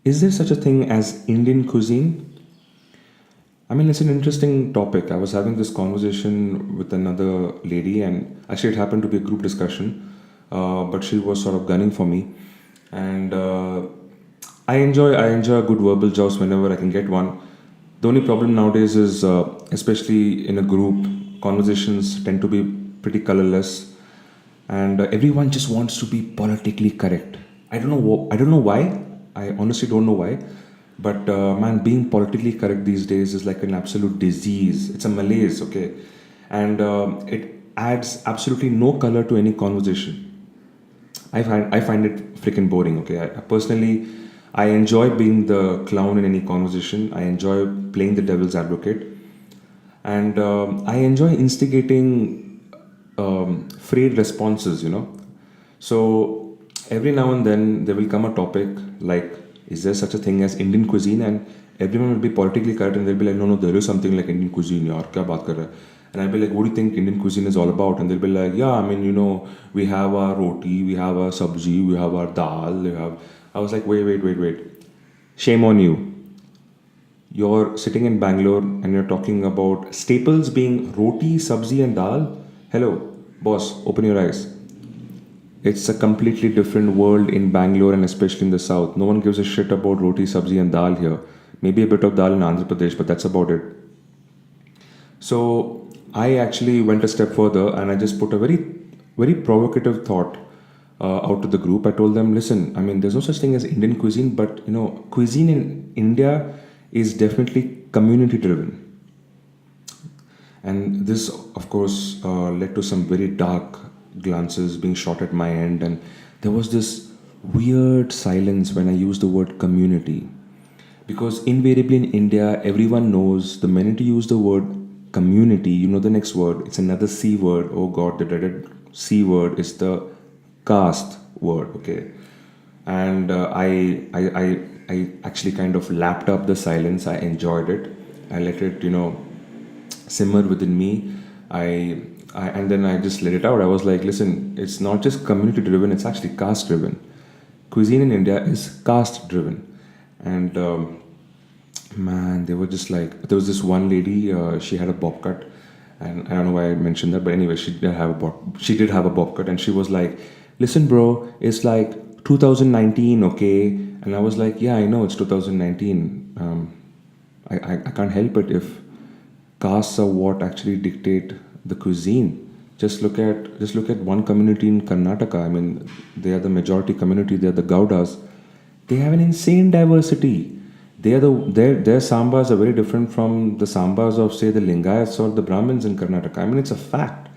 Is there such a thing as Indian cuisine? I mean, it's an interesting topic. I was having this conversation with another lady, and actually, it happened to be a group discussion, but she was sort of gunning for me, and I enjoy a good verbal joust whenever I can get one. The only problem nowadays is, especially in a group, conversations tend to be pretty colorless, and everyone just wants to be politically correct. I don't know. I don't know why. I honestly don't know why. But man, being politically correct these days is like an absolute disease. It's a malaise, okay, and it adds absolutely no color to any conversation. I find it freaking boring. Okay, personally, I enjoy being the clown in any conversation. I enjoy playing the devil's advocate, and I enjoy instigating frayed responses. So every now and then there will come a topic like, is there such a thing as Indian cuisine? And everyone will be politically correct and they'll be like, no, no, there is something like Indian cuisine. Yaar, kya baat kar raha hai? And I'll be like, what do you think Indian cuisine is all about? And they'll be like, yeah, I mean, we have our roti, we have our sabji, we have our dal, we have. I was like, wait, wait, wait, wait. Shame on you. You're sitting in Bangalore and you're talking about staples being roti, sabzi, and dal. Hello, boss, open your eyes. It's a completely different world in Bangalore and especially in the south. No one gives a shit about roti, sabzi, and dal here. Maybe a bit of dal in Andhra Pradesh, but that's about it. So I actually went a step further and I just put a very provocative thought out to the group. I told them, listen, I mean, there's no such thing as Indian cuisine, but cuisine in India is definitely community driven. And this, of course, led to some very dark glances being shot at my end. And there was this weird silence when I used the word community. Because invariably in India, everyone knows the minute you use the word community, you know the next word. It's another C word. Oh God, the dreaded C word is the caste word. Okay. And I actually kind of lapped up the silence. I enjoyed it. I let it, simmer within me. And then I just let it out. I was like, listen, it's not just community driven, it's actually caste driven. Cuisine in India is caste driven. And man, they were just like, there was this one lady, she had a bob cut. And I don't know why I mentioned that, but anyway, she did have a bob cut, and she was like, listen, bro, it's like 2019, okay? And I was like, yeah, I know it's 2019. I can't help it if castes are what actually dictate the cuisine. Just look at one community in Karnataka. I mean, they are the majority community. They are the Gaudas. They have an insane diversity. Their sambas are very different from the sambas of, say, the Lingayats or the Brahmins in Karnataka. I mean, it's a fact.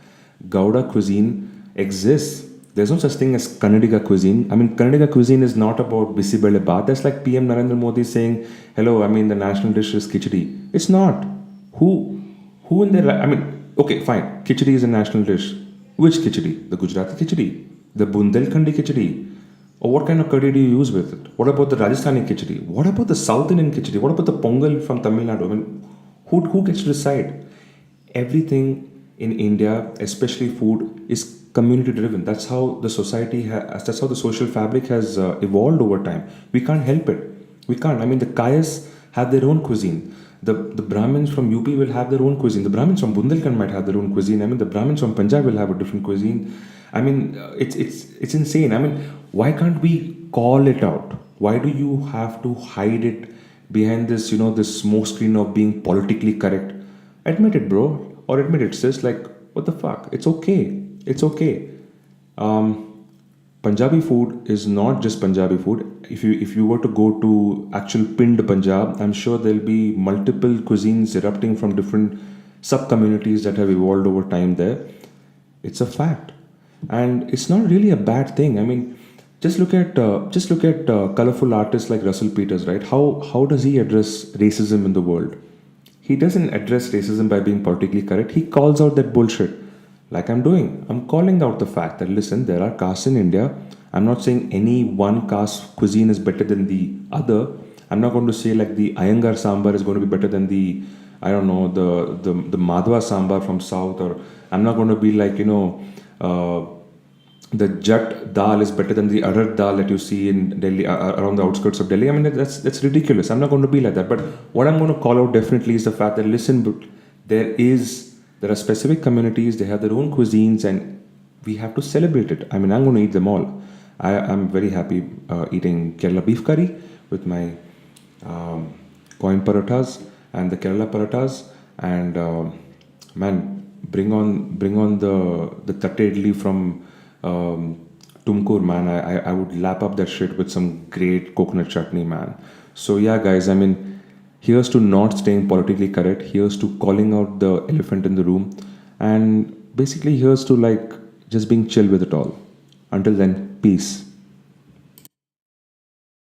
Gauda cuisine exists. There's no such thing as Kannadiga cuisine. I mean, Kannadiga cuisine is not about bisibele baat. That's like PM Narendra Modi saying, hello, I mean, the national dish is khichdi. It's not. Who in their I mean, okay, fine. Khichdi is a national dish. Which khichdi? The Gujarati khichdi, the Bundelkhandi khichdi, or what kind of curry do you use with it? What about the Rajasthani khichdi? What about the South Indian khichdi? What about the Pongal from Tamil Nadu? I mean, who gets to decide? Everything in India, especially food, is community driven. That's how the that's how the social fabric has evolved over time. We can't help it. We can't. I mean, the Kayas have their own cuisine. The Brahmins from UP will have their own cuisine. The Brahmins from Bundelkhand might have their own cuisine. I mean, the Brahmins from Punjab will have a different cuisine. I mean, it's insane. I mean, why can't we call it out? Why do you have to hide it behind this smoke screen of being politically correct? Admit it, bro, or admit it, sis. Like, what the fuck? It's okay. It's okay. Punjabi food is not just Punjabi food. If you were to go to actual pinned Punjab, I'm sure there'll be multiple cuisines erupting from different sub communities that have evolved over time there. It's a fact, and it's not really a bad thing. I mean, just look at colorful artists like Russell Peters, right? How does he address racism in the world? He doesn't address racism by being politically correct. He calls out that bullshit, like I'm doing. I'm calling out the fact that, listen, there are castes in India. I'm not saying any one caste cuisine is better than the other. I'm not going to say like the Iyengar sambar is going to be better than the, I don't know, the Madhwa sambar from south, or I'm not going to be like, the jat dal is better than the urad dal that you see in Delhi, around the outskirts of Delhi. I mean, that's ridiculous. I'm not going to be like that. But what I'm going to call out definitely is the fact that listen, there are specific communities. They have their own cuisines, and we have to celebrate it. I mean, I'm going to eat them all. I'm very happy eating Kerala beef curry with my coin parathas and the Kerala parathas, and man, bring on the tatte idli from Tumkur, man. I would lap up that shit with some great coconut chutney, man. So yeah, guys. I mean, here's to not staying politically correct. Here's to calling out the elephant in the room, and basically here's to like just being chill with it all. Until then, peace.